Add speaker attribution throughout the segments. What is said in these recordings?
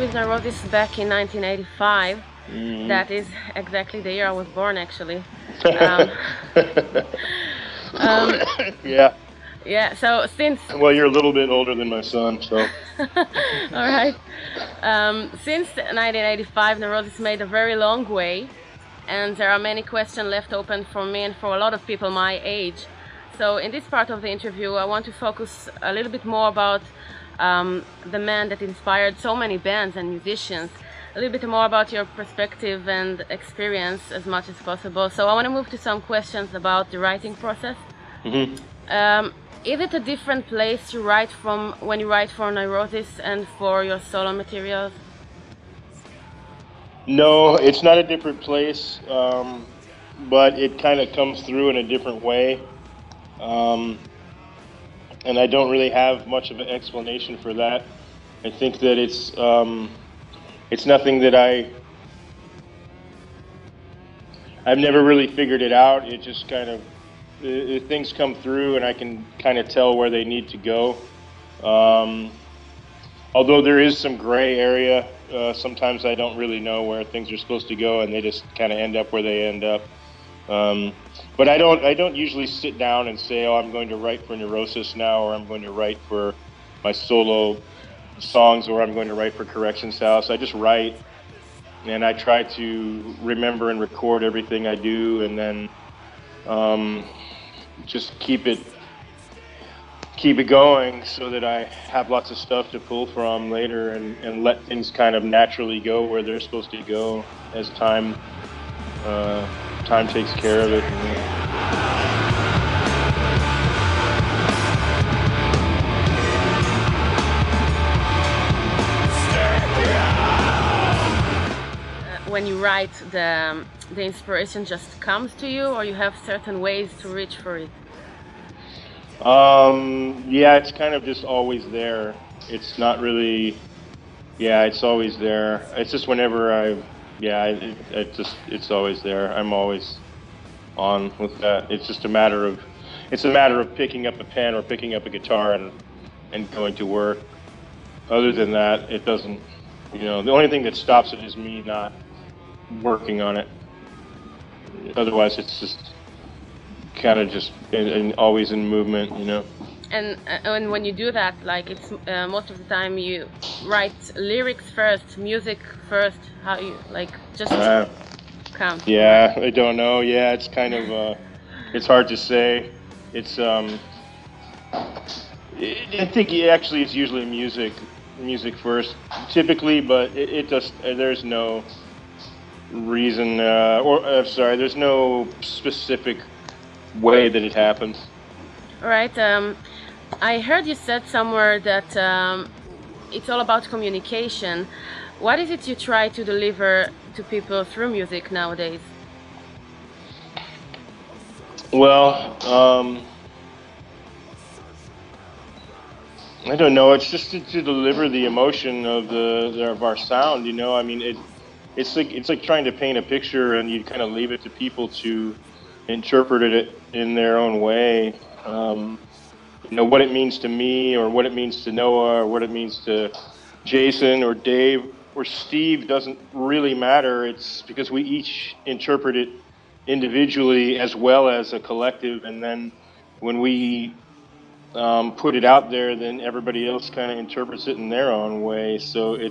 Speaker 1: with Neurosis back in 1985.
Speaker 2: Mm.
Speaker 1: That is exactly the year I was born, actually. Um,
Speaker 2: Yeah.
Speaker 1: yeah, so since...
Speaker 2: Well, you're a little bit older than my son, so...
Speaker 1: All right. Since 1985, Neurosis made a very long way, and there are many questions left open for me and for a lot of people my age. So in this part of the interview, I want to focus a little bit more about the man that inspired so many bands and musicians, a little bit more about your perspective and experience as much as possible. So I want to move to some questions about the writing process.
Speaker 2: Mm-hmm.
Speaker 1: Is it a different place you write from when you write for Neurosis and for your solo materials?
Speaker 2: No, it's not a different place, but it kind of comes through in a different way. And I don't really have much of an explanation for that. I think that it's nothing that I've never really figured it out. It just kind of things come through, and I can kind of tell where they need to go. Although there is some gray area, sometimes I don't really know where things are supposed to go, and they just kind of end up where they end up. But I don't usually sit down and say, oh, I'm going to write for Neurosis now, or I'm going to write for my solo songs, or I'm going to write for Corrections House. I just write, and I try to remember and record everything I do, and then just keep it going so that I have lots of stuff to pull from later, and let things kind of naturally go where they're supposed to go as time takes care of it.
Speaker 1: When you write, the inspiration just comes to you, or you have certain ways to reach for it?
Speaker 2: Yeah, it's kind of just always there. It's not really, yeah, it's always there. It's just whenever it's always there. I'm always on with that. It's just a matter of picking up a pen or picking up a guitar and going to work. Other than that, it doesn't, the only thing that stops it is me not working on it. Otherwise, it's just kind of just always in movement,
Speaker 1: And when you do that, like, it's most of the time you write lyrics first, music first. How you just count?
Speaker 2: Yeah, I don't know. Yeah, it's kind of it's hard to say. It's I think actually it's usually music first, typically, but it just there's no reason there's no specific way that it happens.
Speaker 1: All right. I heard you said somewhere that it's all about communication. What is it you try to deliver to people through music nowadays?
Speaker 2: Well, I don't know. It's just to deliver the emotion of our sound. I mean, it's like trying to paint a picture, and you kind of leave it to people to interpret it in their own way. What it means to me, or what it means to Noah, or what it means to Jason or Dave or Steve doesn't really matter. It's because we each interpret it individually as well as a collective, and then when we put it out there, then everybody else kind of interprets it in their own way. So I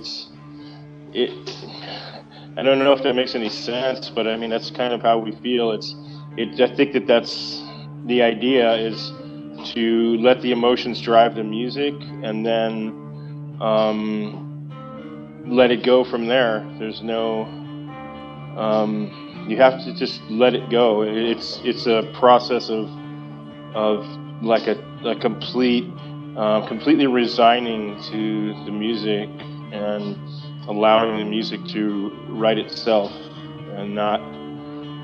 Speaker 2: don't know if that makes any sense, but I mean, that's kind of how we feel. I think that's the idea, is to let the emotions drive the music, and then let it go from there. There's no, you have to just let it go. It's a process of like a completely resigning to the music and allowing the music to write itself, and not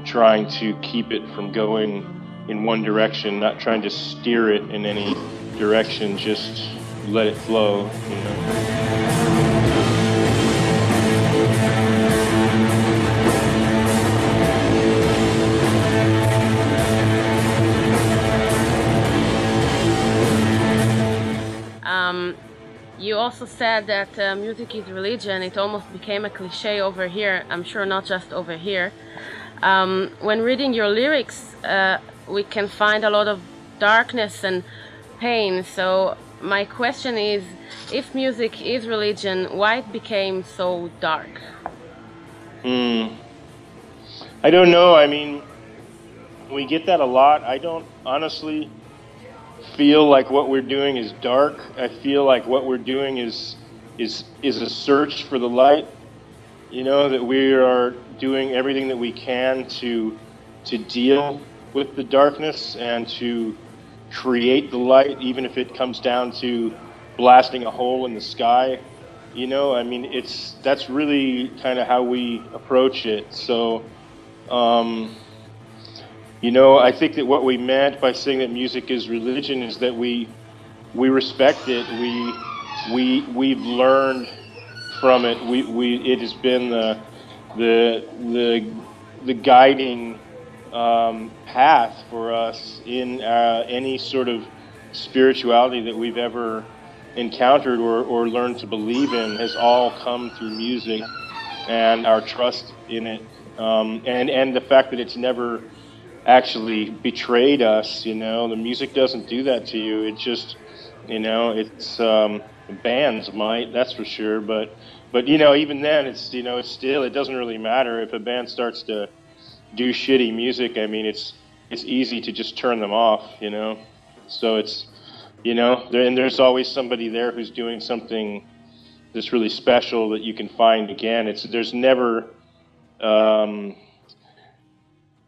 Speaker 2: trying to keep it from going in one direction, not trying to steer it in any direction, just let it flow,
Speaker 1: also said that music is religion. It almost became a cliche over here. I'm sure not just over here. When reading your lyrics, we can find a lot of darkness and pain. So my question is, if music is religion, why it became so dark?
Speaker 2: I don't know. I mean, we get that a lot. I don't honestly feel like what we're doing is dark. I feel like what we're doing is a search for the light. You know, that we are doing everything that we can to deal with the darkness and to create the light, even if it comes down to blasting a hole in the sky. You know, I mean, that's really kind of how we approach it. So, you know, I think that what we meant by saying that music is religion is that we respect it. We've learned from it. It has been the guiding path for us in any sort of spirituality that we've ever encountered or learned to believe in has all come through music and our trust in it, and the fact that it's never actually betrayed us. You know, the music doesn't do that to you. It just, you know, it's bands might, that's for sure, but you know, even then, it's, you know, it's still, it doesn't really matter if a band starts to do shitty music. I mean, it's easy to just turn them off, you know. So it's, you know, and there's always somebody there who's doing something that's really special that you can find again. There's never, you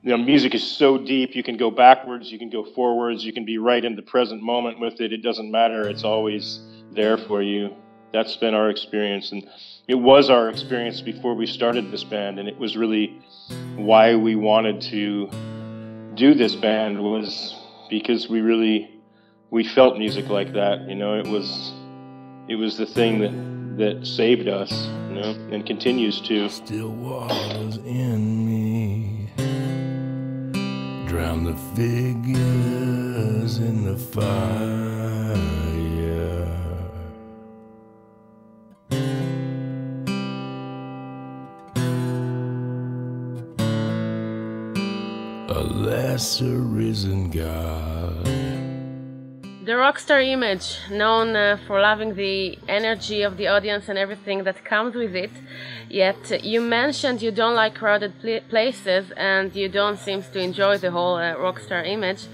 Speaker 2: know, music is so deep. You can go backwards, you can go forwards, you can be right in the present moment with it. It doesn't matter. It's always there for you. That's been our experience, and it was our experience before we started this band, and it was really why we wanted to do this band, was because we felt music like that. You know, it was the thing that saved us, you know, and continues to.
Speaker 3: Still waters in me, drown the figures in the fire. A lesser risen God.
Speaker 1: The rockstar image, known for loving the energy of the audience and everything that comes with it, yet you mentioned you don't like crowded places and you don't seem to enjoy the whole rockstar image.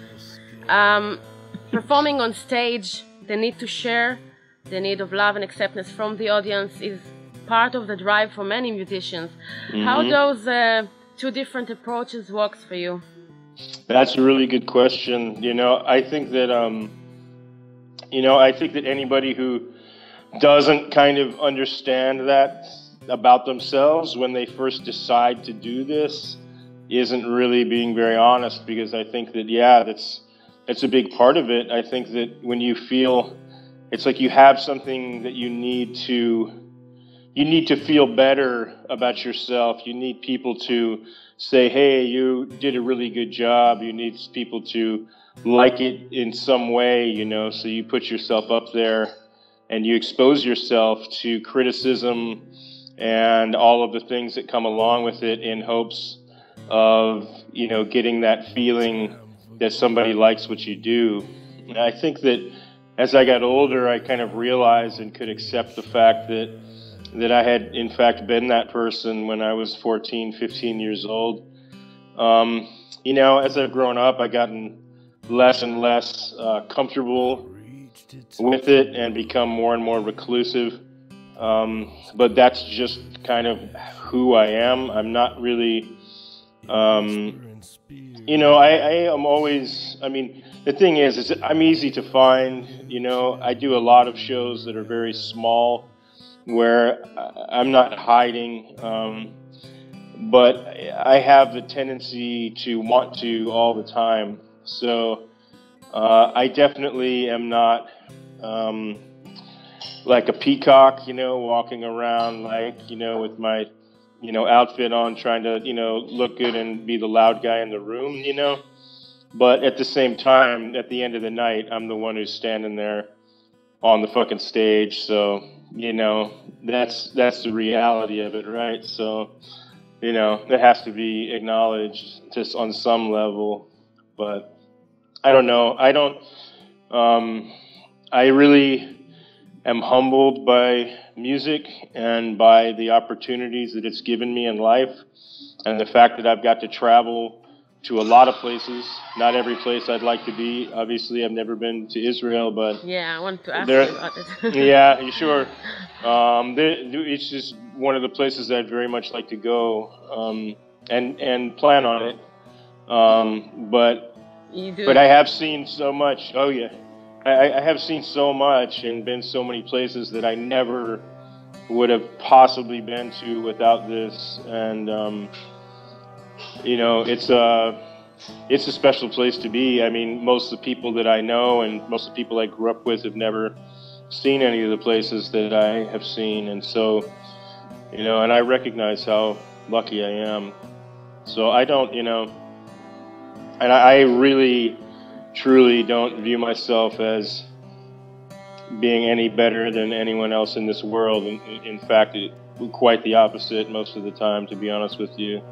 Speaker 1: Performing on stage, the need to share, the need of love and acceptance from the audience is part of the drive for many musicians. Mm-hmm. How those two different approaches works for you?
Speaker 2: That's a really good question. You know, I think that anybody who doesn't kind of understand that about themselves when they first decide to do this isn't really being very honest, because I think that, yeah, that's a big part of it. I think that when you feel, it's like you have something that you need to feel better about yourself. You need people to say, hey, you did a really good job. You need people to like it in some way, you know, so you put yourself up there and you expose yourself to criticism and all of the things that come along with it in hopes of, you know, getting that feeling that somebody likes what you do. And I think that as I got older, I kind of realized and could accept the fact that I had, in fact, been that person when I was 14, 15 years old. You know, as I've grown up, I've gotten less and less comfortable with it and become more and more reclusive. But that's just kind of who I am. I'm not really, you know, I am always, I mean, the thing is I'm easy to find. You know, I do a lot of shows that are very small, where I'm not hiding, but I have the tendency to want to all the time. So I definitely am not like a peacock, you know, walking around like, you know, with my, you know, outfit on, trying to, you know, look good and be the loud guy in the room, you know. But at the same time, at the end of the night, I'm the one who's standing there on the fucking stage. So, you know, that's the reality of it, right? So, you know, it has to be acknowledged just on some level. But I don't know. I really am humbled by music and by the opportunities that it's given me in life, and the fact that I've got to travel to a lot of places. Not every place I'd like to be. Obviously, I've never been to Israel, but
Speaker 1: Yeah, I want to ask
Speaker 2: there.
Speaker 1: you about it.
Speaker 2: Yeah, you sure? It's just one of the places I'd very much like to go, and plan on it. But
Speaker 1: You do.
Speaker 2: but I have seen so much. Oh yeah, I have seen so much and been so many places that I never would have possibly been to without this. And you know, it's a special place to be. I mean, most of the people that I know and most of the people I grew up with have never seen any of the places that I have seen, and so, you know, and I recognize how lucky I am. So I don't, you know, and I really, truly don't view myself as being any better than anyone else in this world. In fact, quite the opposite most of the time, to be honest with you.